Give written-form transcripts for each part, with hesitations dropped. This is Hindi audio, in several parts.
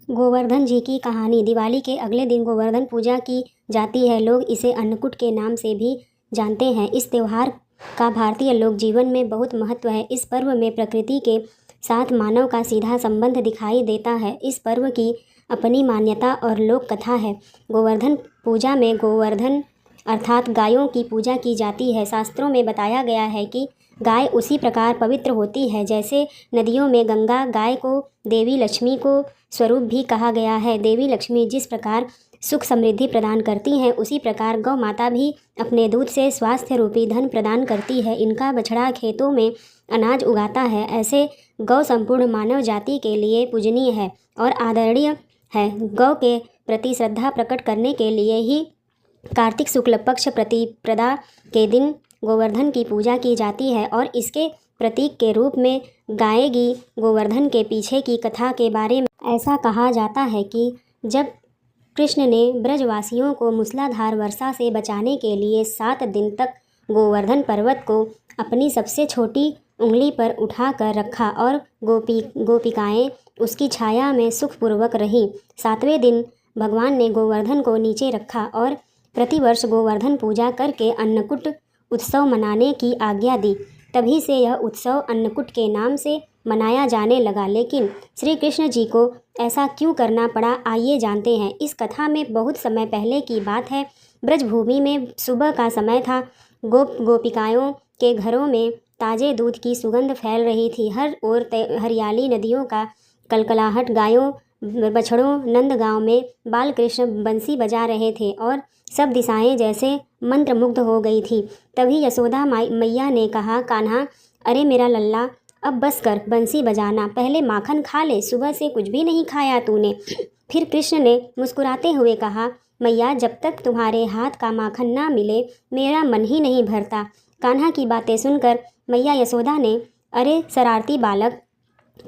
गोवर्धन जी की कहानी। दिवाली के अगले दिन गोवर्धन पूजा की जाती है। लोग इसे अन्नकूट के नाम से भी जानते हैं। इस त्यौहार का भारतीय लोक जीवन में बहुत महत्व है। इस पर्व में प्रकृति के साथ मानव का सीधा संबंध दिखाई देता है। इस पर्व की अपनी मान्यता और लोक कथा है। गोवर्धन पूजा में गोवर्धन अर्थात गायों की पूजा की जाती है। शास्त्रों में बताया गया है कि गाय उसी प्रकार पवित्र होती है जैसे नदियों में गंगा। गाय को देवी लक्ष्मी को स्वरूप भी कहा गया है। देवी लक्ष्मी जिस प्रकार सुख समृद्धि प्रदान करती हैं, उसी प्रकार गौ माता भी अपने दूध से स्वास्थ्य रूपी धन प्रदान करती है। इनका बछड़ा खेतों में अनाज उगाता है। ऐसे गौ संपूर्ण मानव जाति के लिए पूजनीय है और आदरणीय है। गौ के प्रति श्रद्धा प्रकट करने के लिए ही कार्तिक शुक्ल पक्ष प्रतिपदा के दिन गोवर्धन की पूजा की जाती है और इसके प्रतीक के रूप में गाएगी। गोवर्धन के पीछे की कथा के बारे में ऐसा कहा जाता है कि जब कृष्ण ने ब्रजवासियों को मूसलाधार वर्षा से बचाने के लिए 7 दिन तक गोवर्धन पर्वत को अपनी सबसे छोटी उंगली पर उठा कर रखा और गोपिकाएं उसकी छाया में सुखपूर्वक रहीं। 7वें दिन भगवान ने गोवर्धन को नीचे रखा और प्रतिवर्ष गोवर्धन पूजा करके अन्नकूट उत्सव मनाने की आज्ञा दी। तभी से यह उत्सव अन्नकूट के नाम से मनाया जाने लगा। लेकिन श्री कृष्ण जी को ऐसा क्यों करना पड़ा, आइए जानते हैं। इस कथा में बहुत समय पहले की बात है। ब्रजभूमि में सुबह का समय था। गोपिकाओं के घरों में ताजे दूध की सुगंध फैल रही थी। हर ओर हरियाली, नदियों का कलकलाहट, गायों बछड़ों। नंदगांव में बाल कृष्ण बंसी बजा रहे थे और सब दिशाएं जैसे मंत्रमुग्ध हो गई थी। तभी यशोदा मैया ने कहा, कान्हा, अरे मेरा लल्ला, अब बस कर बंसी बजाना, पहले माखन खा ले, सुबह से कुछ भी नहीं खाया तूने। फिर कृष्ण ने मुस्कुराते हुए कहा, मैया, जब तक तुम्हारे हाथ का माखन ना मिले मेरा मन ही नहीं भरता। कान्हा की बातें सुनकर मैया यशोदा ने, अरे शरारती बालक,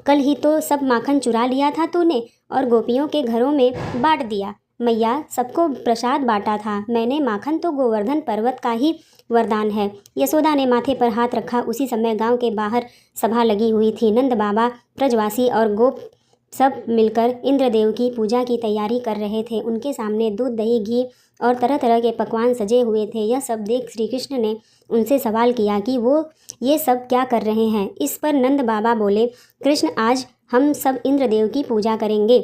कल ही तो सब माखन चुरा लिया था तूने और गोपियों के घरों में बांट दिया। मैया, सबको प्रसाद बांटा था मैंने, माखन तो गोवर्धन पर्वत का ही वरदान है। यशोदा ने माथे पर हाथ रखा। उसी समय गांव के बाहर सभा लगी हुई थी। नंद बाबा, ब्रजवासी और गोप सब मिलकर इंद्रदेव की पूजा की तैयारी कर रहे थे। उनके सामने दूध, दही, घी और तरह तरह के पकवान सजे हुए थे। यह सब देख श्री कृष्ण ने उनसे सवाल किया कि वो ये सब क्या कर रहे हैं। इस पर नंद बाबा बोले, कृष्ण, आज हम सब इंद्रदेव की पूजा करेंगे।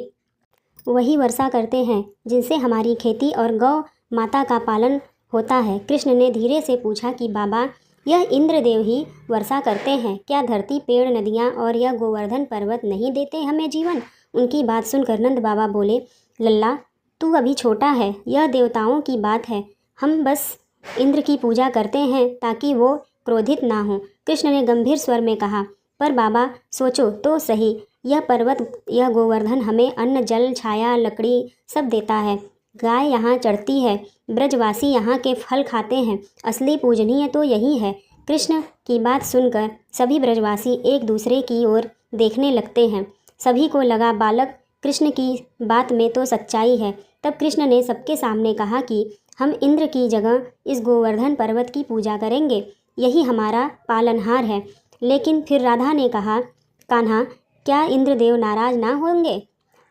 वही वर्षा करते हैं जिनसे हमारी खेती और गौ माता का पालन होता है। कृष्ण ने धीरे से पूछा कि बाबा, यह इंद्रदेव ही वर्षा करते हैं क्या? धरती, पेड़, नदियाँ और यह गोवर्धन पर्वत नहीं देते हमें जीवन? उनकी बात सुनकर नंद बाबा बोले, लल्ला, तू अभी छोटा है, यह देवताओं की बात है। हम बस इंद्र की पूजा करते हैं ताकि वो क्रोधित ना हो। कृष्ण ने गंभीर स्वर में कहा, पर बाबा, सोचो तो सही, यह पर्वत, यह गोवर्धन हमें अन्न, जल, छाया, लकड़ी सब देता है। गाय यहाँ चढ़ती है, ब्रजवासी यहाँ के फल खाते हैं। असली पूजनीय तो यही है। कृष्ण की बात सुनकर सभी ब्रजवासी एक दूसरे की ओर देखने लगते हैं। सभी को लगा, बालक कृष्ण की बात में तो सच्चाई है। तब कृष्ण ने सबके सामने कहा कि हम इंद्र की जगह इस गोवर्धन पर्वत की पूजा करेंगे, यही हमारा पालनहार है। लेकिन फिर राधा ने कहा, कान्हा, क्या इंद्रदेव नाराज ना होंगे?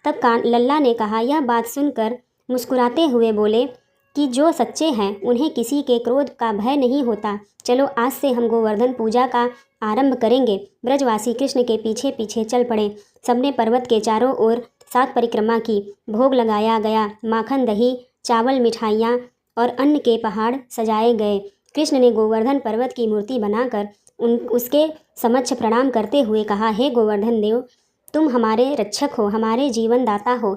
तब लल्ला ने कहा, यह बात सुनकर मुस्कुराते हुए बोले कि जो सच्चे हैं उन्हें किसी के क्रोध का भय नहीं होता। चलो आज से हम गोवर्धन पूजा का आरंभ करेंगे। ब्रजवासी कृष्ण के पीछे पीछे चल पड़े। सबने पर्वत के चारों ओर 7 परिक्रमा की। भोग लगाया गया। माखन, दही, चावल, मिठाइयाँ और अन्न के पहाड़ सजाए गए। कृष्ण ने गोवर्धन पर्वत की मूर्ति बनाकर उसके समक्ष प्रणाम करते हुए कहा, हे गोवर्धन देव, तुम हमारे रक्षक हो, हमारे जीवन दाता हो,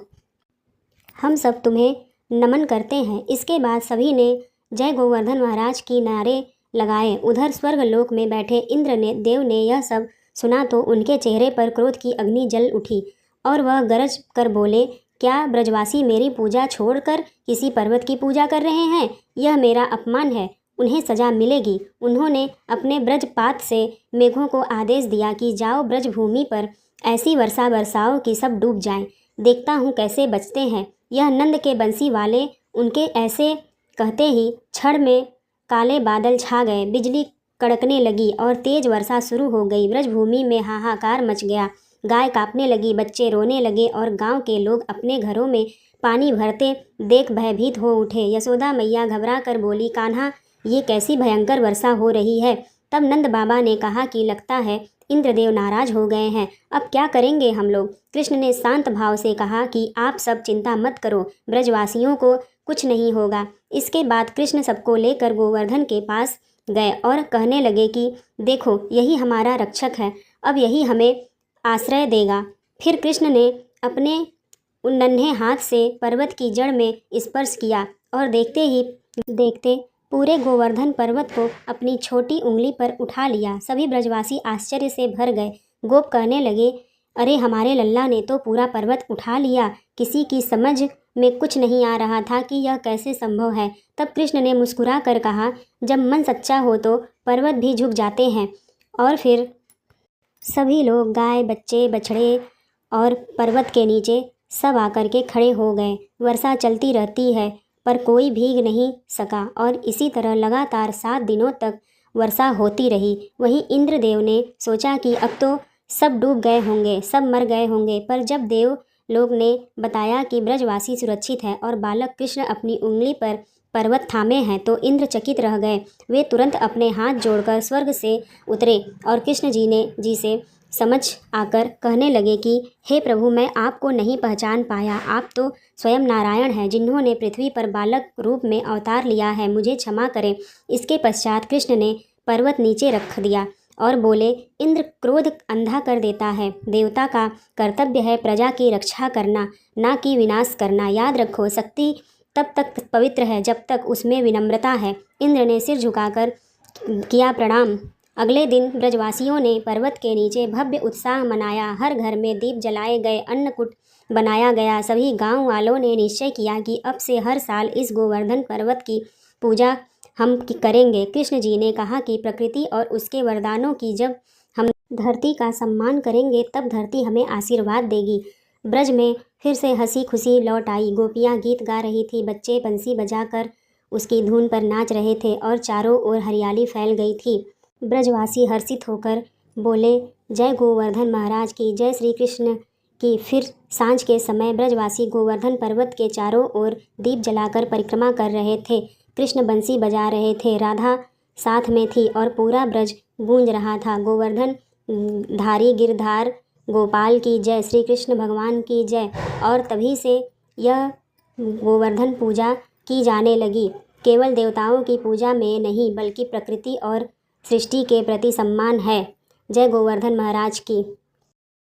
हम सब तुम्हें नमन करते हैं। इसके बाद सभी ने जय गोवर्धन महाराज की नारे लगाए। उधर स्वर्गलोक में बैठे इंद्र ने देव ने यह सब सुना तो उनके चेहरे पर क्रोध की अग्नि जल उठी और वह गरज कर बोले, क्या ब्रजवासी मेरी पूजा छोड़कर किसी पर्वत की पूजा कर रहे हैं? यह मेरा अपमान है, उन्हें सजा मिलेगी। उन्होंने अपने ब्रजपात से मेघों को आदेश दिया कि जाओ ब्रजभूमि पर ऐसी वर्षा बरसाओ कि सब डूब जाएं। देखता हूँ कैसे बचते हैं। यह नंद के बंसी वाले उनके ऐसे कहते ही क्षण में काले बादल छा गए। बिजली कड़कने लगी और तेज वर्षा शुरू हो गई। ब्रजभूमि में हाहाकार मच गया। गाय कांपने लगी, बच्चे रोने लगे और गांव के लोग अपने घरों में पानी भरते देख भयभीत हो उठे। यशोदा मैया घबरा कर बोली, कान्हा, ये कैसी भयंकर वर्षा हो रही है। तब नंद बाबा ने कहा कि लगता है इंद्रदेव नाराज हो गए हैं, अब क्या करेंगे हम लोग। कृष्ण ने शांत भाव से कहा कि आप सब चिंता मत करो, ब्रजवासियों को कुछ नहीं होगा। इसके बाद कृष्ण सबको लेकर गोवर्धन के पास गए और कहने लगे कि देखो, यही हमारा रक्षक है, अब यही हमें आश्रय देगा। फिर कृष्ण ने अपने उन नन्हे हाथ से पर्वत की जड़ में स्पर्श किया और देखते ही देखते पूरे गोवर्धन पर्वत को अपनी छोटी उंगली पर उठा लिया। सभी ब्रजवासी आश्चर्य से भर गए। गोप कहने लगे, अरे हमारे लल्ला ने तो पूरा पर्वत उठा लिया। किसी की समझ में कुछ नहीं आ रहा था कि यह कैसे संभव है। तब कृष्ण ने मुस्कुरा कर कहा, जब मन सच्चा हो तो पर्वत भी झुक जाते हैं। और फिर सभी लोग, गाय, बच्चे, बछड़े और पर्वत के नीचे सब आकर के खड़े हो गए। वर्षा चलती रहती है पर कोई भीग नहीं सका और इसी तरह लगातार 7 दिनों तक वर्षा होती रही। वहीं इंद्रदेव ने सोचा कि अब तो सब डूब गए होंगे, सब मर गए होंगे, पर जब देव लोग ने बताया कि ब्रजवासी सुरक्षित है और बालक कृष्ण अपनी उंगली पर पर्वत थामे हैं तो इंद्र चकित रह गए। वे तुरंत अपने हाथ जोड़कर स्वर्ग से उतरे और कृष्ण जी से समझ आकर कहने लगे कि हे प्रभु, मैं आपको नहीं पहचान पाया, आप तो स्वयं नारायण हैं जिन्होंने पृथ्वी पर बालक रूप में अवतार लिया है, मुझे क्षमा करें। इसके पश्चात कृष्ण ने पर्वत नीचे रख दिया और बोले, इंद्र क्रोध अंधा कर देता है, देवता का कर्तव्य है प्रजा की रक्षा करना, ना कि विनाश करना। याद रखो, शक्ति तब तक पवित्र है जब तक उसमें विनम्रता है। इंद्र ने सिर झुकाकर किया प्रणाम। अगले दिन ब्रजवासियों ने पर्वत के नीचे भव्य उत्साह मनाया। हर घर में दीप जलाए गए, अन्नकूट बनाया गया। सभी गांव वालों ने निश्चय किया कि अब से हर साल इस गोवर्धन पर्वत की पूजा हम करेंगे। कृष्ण जी ने कहा कि प्रकृति और उसके वरदानों की जब हम धरती का सम्मान करेंगे तब धरती हमें आशीर्वाद देगी। ब्रज में फिर से हंसी खुशी लौट आई। गोपियाँ गीत गा रही थी, बच्चे बंसी बजाकर उसकी धुन पर नाच रहे थे और चारों ओर हरियाली फैल गई थी। ब्रजवासी हर्षित होकर बोले, जय गोवर्धन महाराज की, जय श्री कृष्ण की। फिर सांझ के समय ब्रजवासी गोवर्धन पर्वत के चारों ओर दीप जलाकर परिक्रमा कर रहे थे। कृष्ण बंसी बजा रहे थे, राधा साथ में थी और पूरा ब्रज गूंज रहा था, गोवर्धन धारी गिरधार गोपाल की जय, श्री कृष्ण भगवान की जय। और तभी से यह गोवर्धन पूजा की जाने लगी, केवल देवताओं की पूजा में नहीं बल्कि प्रकृति और सृष्टि के प्रति सम्मान है। जय गोवर्धन महाराज की।